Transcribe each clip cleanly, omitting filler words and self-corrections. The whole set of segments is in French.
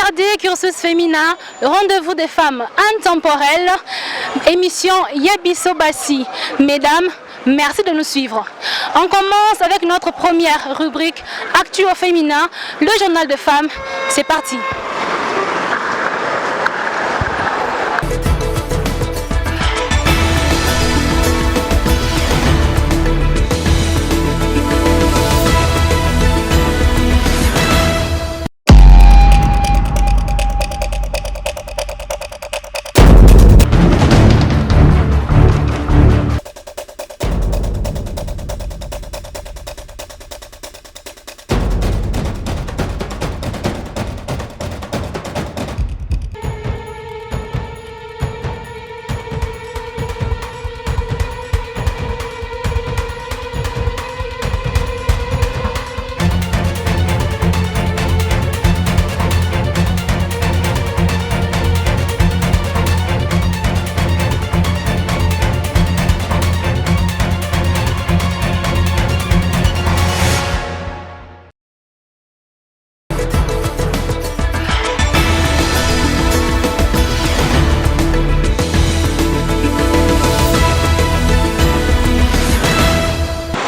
regardez Cursus Féminin, le rendez-vous des femmes intemporelles, émission Yebiso Bassi. Mesdames, merci de nous suivre. On commence avec notre première rubrique Actu au féminin, le journal de femmes. C'est parti.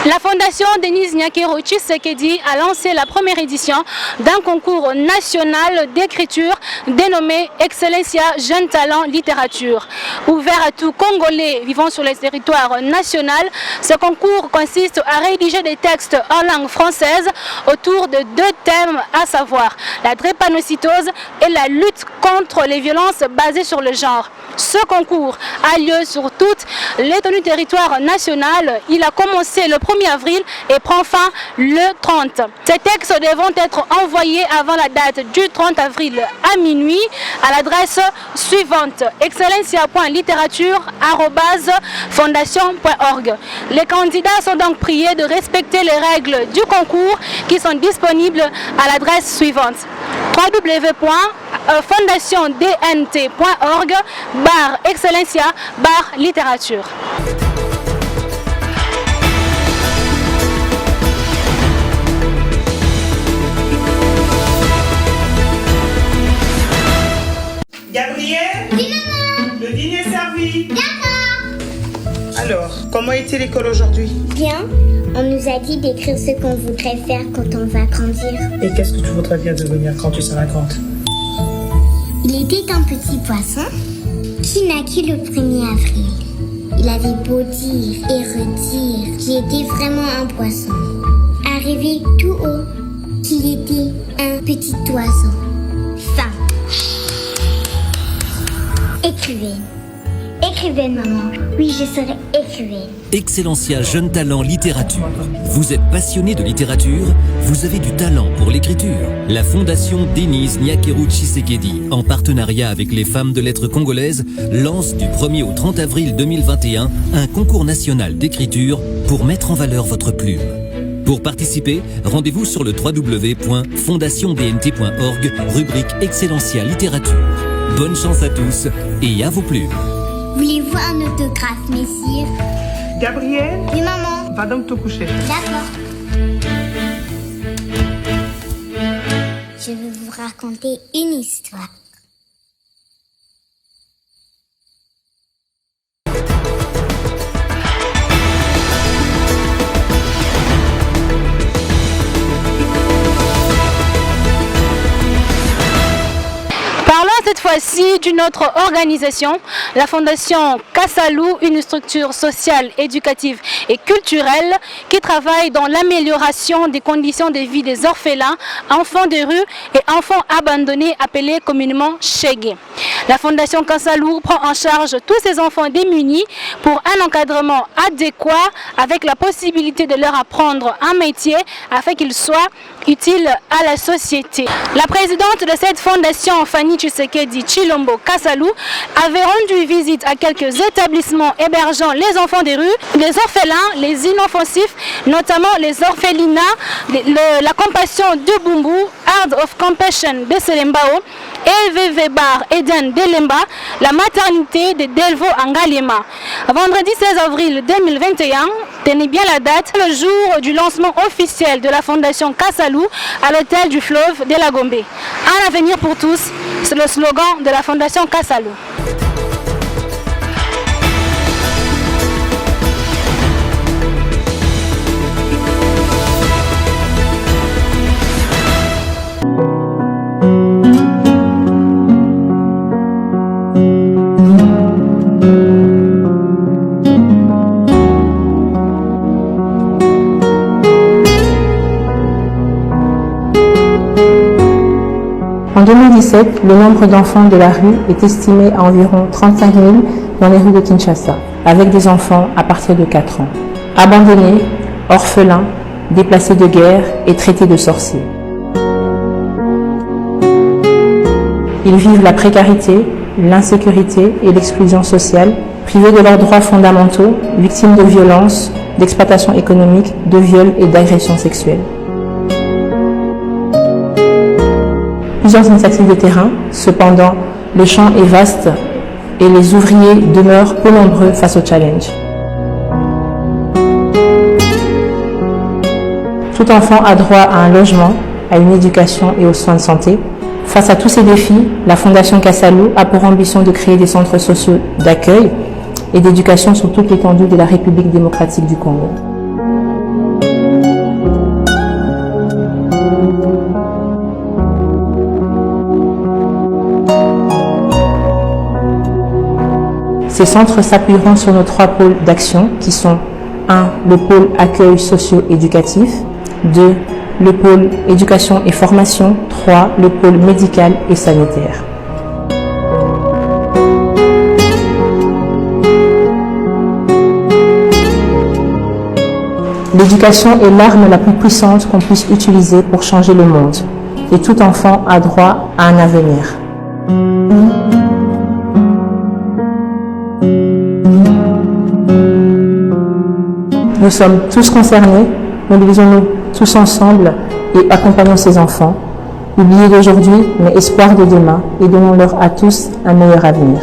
La Fondation Denise Nyakero Tshisekedi a lancé la première édition d'un concours national d'écriture dénommé Excellencia Jeunes Talents Littérature. Ouvert à tout Congolais vivant sur les territoires nationaux, ce concours consiste à rédiger des textes en langue française autour de deux thèmes, à savoir la drépanocytose et la lutte contre les violences basées sur le genre. Ce concours a lieu sur toute l'étendue du territoire national. Il a commencé le 1er avril et prend fin le 30. Ces textes devront être envoyés avant la date du 30 avril à minuit à l'adresse suivante: excellencia.littérature@fondation.org. Les candidats sont donc priés de respecter les règles du concours qui sont disponibles à l'adresse suivante: www.fondationdnt.org/excellencia/littérature. Gabriel? Oui, maman. Le dîner est servi. D'accord. Alors, comment était l'école aujourd'hui? Bien. On nous a dit d'écrire ce qu'on voudrait faire quand on va grandir. Et qu'est-ce que tu voudrais bien devenir quand tu seras grande? Il était un petit poisson qui naquit le 1er avril. Il avait beau dire et redire qu'il était vraiment un poisson. Arrivé tout haut, qu'il était un petit oiseau. Fin. Écrivaine. Écrivaine, maman. Oui, je serai écrivaine. Excellencia Jeunes Talents Littérature. Vous êtes passionné de littérature? Vous avez du talent pour l'écriture? La Fondation Denise Nyakero Tshisekedi, en partenariat avec les femmes de lettres congolaises, lance du 1er au 30 avril 2021 un concours national d'écriture pour mettre en valeur votre plume. Pour participer, rendez-vous sur le www.fondationdnt.org, rubrique Excellencia Littérature. Bonne chance à tous et à vos plumes. Voulez-vous un autographe, messire? Gabriel? Oui, maman. Va donc te coucher. D'accord. Je vais vous raconter une histoire. Cette fois-ci d'une autre organisation, la Fondation Kassalou, une structure sociale, éducative et culturelle qui travaille dans l'amélioration des conditions de vie des orphelins, enfants de rue et enfants abandonnés appelés communément Chégué. La Fondation Kassalou prend en charge tous ces enfants démunis pour un encadrement adéquat avec la possibilité de leur apprendre un métier afin qu'ils soient utiles à la société. La présidente de cette fondation, Fanny Tshisekedi Chilombo Kassalou, avait rendu visite à quelques établissements hébergeant les enfants des rues, les orphelins, les inoffensifs, notamment les orphelinats, la compassion de Bumbu, Art of Compassion de Selembao, EVV Bar Eden Delemba, la maternité de Delvo Angaliema. Vendredi 16 avril 2021, Tenez bien la date, le jour du lancement officiel de la Fondation Kassalou à l'hôtel du fleuve de la Gombe. Un avenir pour tous, c'est le slogan de la Fondation Kassalou. En 2017, le nombre d'enfants de la rue est estimé à environ 35 000 dans les rues de Kinshasa, avec des enfants à partir de 4 ans. Abandonnés, orphelins, déplacés de guerre et traités de sorciers. Ils vivent la précarité, l'insécurité et l'exclusion sociale, privés de leurs droits fondamentaux, victimes de violences, d'exploitation économique, de viols et d'agressions sexuelles. Plusieurs initiatives de terrain, cependant, le champ est vaste et les ouvriers demeurent peu nombreux face au challenge. Tout enfant a droit à un logement, à une éducation et aux soins de santé. Face à tous ces défis, la Fondation Kassalou a pour ambition de créer des centres sociaux d'accueil et d'éducation sur toute l'étendue de la République démocratique du Congo. Ces centres s'appuieront sur nos 3 pôles d'action qui sont 1. Le pôle accueil socio-éducatif, 2. Le pôle éducation et formation, 3. Le pôle médical et sanitaire. L'éducation est l'arme la plus puissante qu'on puisse utiliser pour changer le monde. Et tout enfant a droit à un avenir. Nous sommes tous concernés, mobilisons-nous tous ensemble et accompagnons ces enfants. Oubliés d'aujourd'hui, mais espoir de demain, et donnons-leur à tous un meilleur avenir.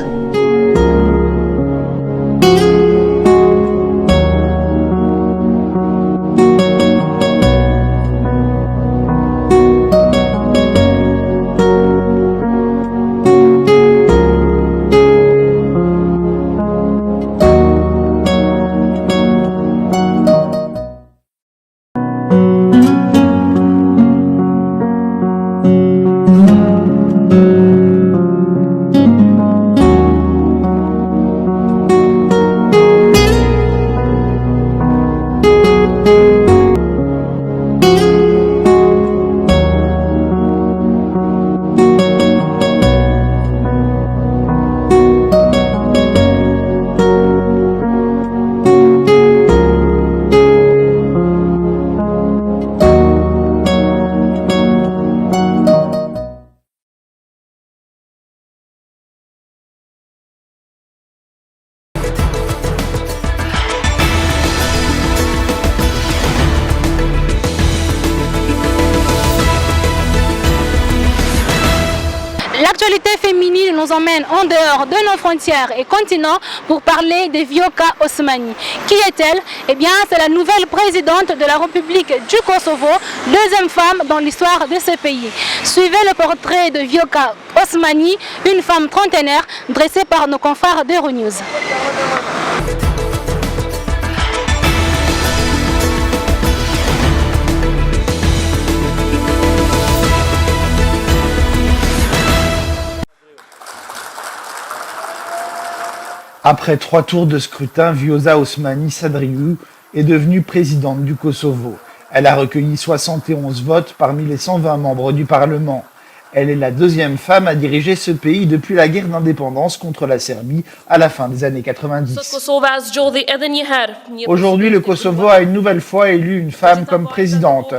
L'actualité féminine nous emmène en dehors de nos frontières et continents pour parler de Vyoka Osmani. Qui est-elle? Eh bien, c'est la nouvelle présidente de la République du Kosovo, deuxième femme dans l'histoire de ce pays. Suivez le portrait de Vyoka Osmani, une femme trentenaire dressée par nos confrères d'Euronews. Après 3 tours de scrutin, Vyoka Osmani Sadriou est devenue présidente du Kosovo. Elle a recueilli 71 votes parmi les 120 membres du Parlement. Elle est la deuxième femme à diriger ce pays depuis la guerre d'indépendance contre la Serbie à la fin des années 90. Aujourd'hui, le Kosovo a une nouvelle fois élu une femme comme présidente.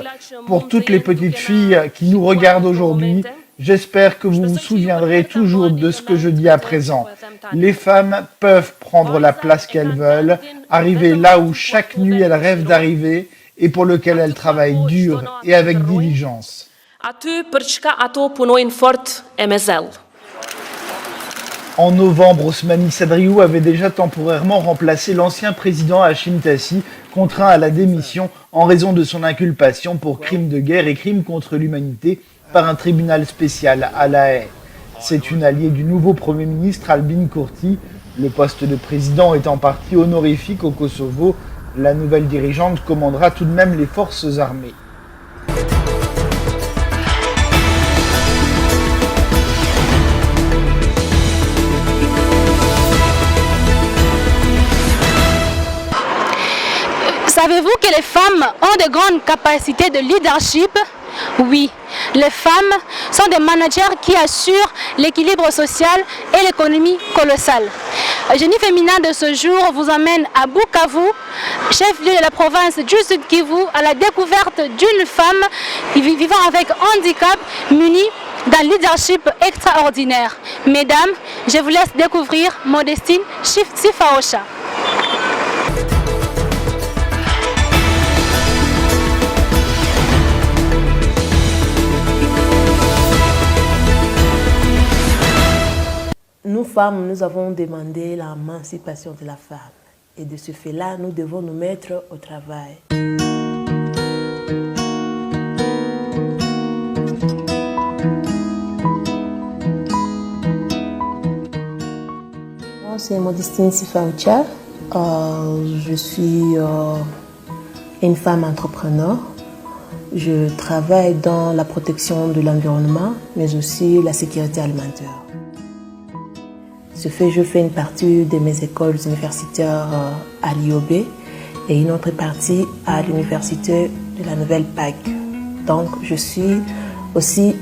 Pour toutes les petites filles qui nous regardent aujourd'hui, j'espère que vous vous souviendrez toujours de ce que je dis à présent. Les femmes peuvent prendre la place qu'elles veulent, arriver là où chaque nuit elles rêvent d'arriver et pour lequel elles travaillent dur et avec diligence. En novembre, Ousmane Sadriou avait déjà temporairement remplacé l'ancien président Hachim Tassi, contraint à la démission en raison de son inculpation pour crimes de guerre et crimes contre l'humanité par un tribunal spécial à La Haye. C'est une alliée du nouveau Premier ministre Albin Kurti. Le poste de président est en partie honorifique au Kosovo. La nouvelle dirigeante commandera tout de même les forces armées. Savez-vous que les femmes ont de grandes capacités de leadership? Oui, les femmes sont des managers qui assurent l'équilibre social et l'économie colossale. Génie féminin de ce jour vous emmène à Bukavu, chef-lieu de la province du Sud Kivu, à la découverte d'une femme vivant avec handicap munie d'un leadership extraordinaire. Mesdames, je vous laisse découvrir Modestine Sifaosha. Nous femmes, nous avons demandé l'émancipation de la femme. Et de ce fait-là, nous devons nous mettre au travail. Moi, c'est Modestine Sifaoucha. Je suis une femme entrepreneur. Je travaille dans la protection de l'environnement, mais aussi la sécurité alimentaire. Ce fait, je fais une partie de mes écoles universitaires à l'IOB et une autre partie à l'université de la Nouvelle-Pâques. Donc, je suis aussi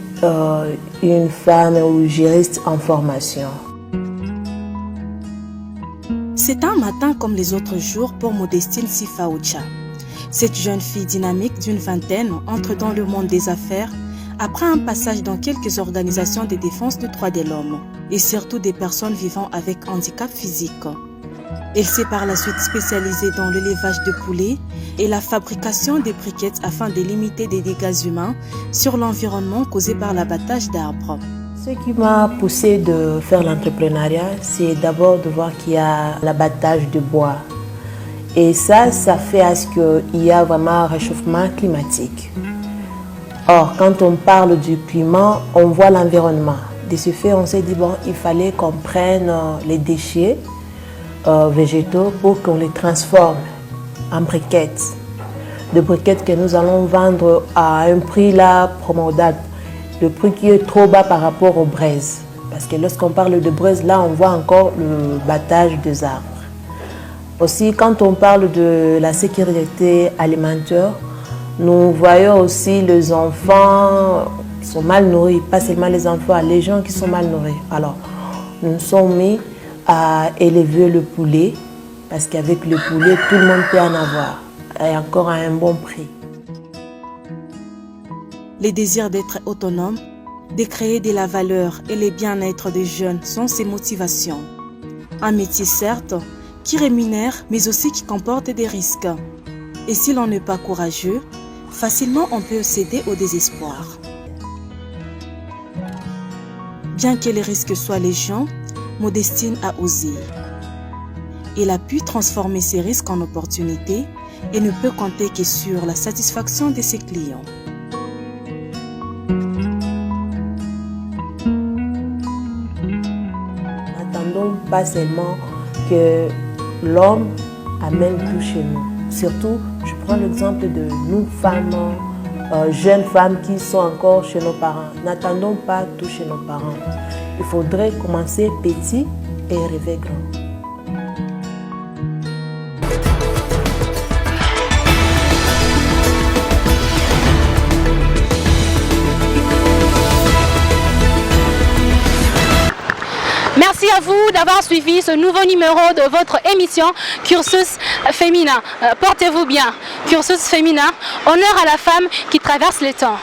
une femme ou juriste en formation. C'est un matin comme les autres jours pour Modestine Sifaoucha. Cette jeune fille dynamique d'une vingtaine entre dans le monde des affaires après un passage dans quelques organisations de défense des droits de l'homme et surtout des personnes vivant avec handicap physique. Elle s'est par la suite spécialisée dans l'élevage de poulets et la fabrication des briquettes afin de limiter des dégâts humains sur l'environnement causés par l'abattage d'arbres. Ce qui m'a poussée de faire l'entrepreneuriat, c'est d'abord de voir qu'il y a l'abattage de bois. Et ça fait à ce qu'il y a vraiment un réchauffement climatique. Or, quand on parle du climat, on voit l'environnement. De ce fait, on s'est dit, bon, il fallait qu'on prenne les déchets végétaux pour qu'on les transforme en briquettes. Des briquettes que nous allons vendre à un prix là promodable. Le prix qui est trop bas par rapport aux braises. Parce que lorsqu'on parle de braises, là, on voit encore le battage des arbres. Aussi, quand on parle de la sécurité alimentaire, nous voyons aussi les enfants qui sont mal nourris, pas seulement les enfants, les gens qui sont mal nourris. Alors, nous nous sommes mis à élever le poulet, parce qu'avec le poulet, tout le monde peut en avoir, et encore à un bon prix. Les désirs d'être autonome, de créer de la valeur et le bien-être des jeunes sont ses motivations. Un métier certes, qui rémunère, mais aussi qui comporte des risques. Et si l'on n'est pas courageux, facilement on peut céder au désespoir. Bien que les risques soient légion, Modestine a osé. Elle a pu transformer ces risques en opportunités et ne peut compter que sur la satisfaction de ses clients. N'attendons pas seulement que l'homme amène tout chez nous. Surtout, je prends l'exemple de nous femmes, jeunes femmes qui sont encore chez nos parents. N'attendons pas tout chez nos parents. Il faudrait commencer petit et rêver grand. Merci à vous d'avoir suivi ce nouveau numéro de votre émission Cursus Féminin. Portez-vous bien. Cursus Féminin, honneur à la femme qui traverse les temps.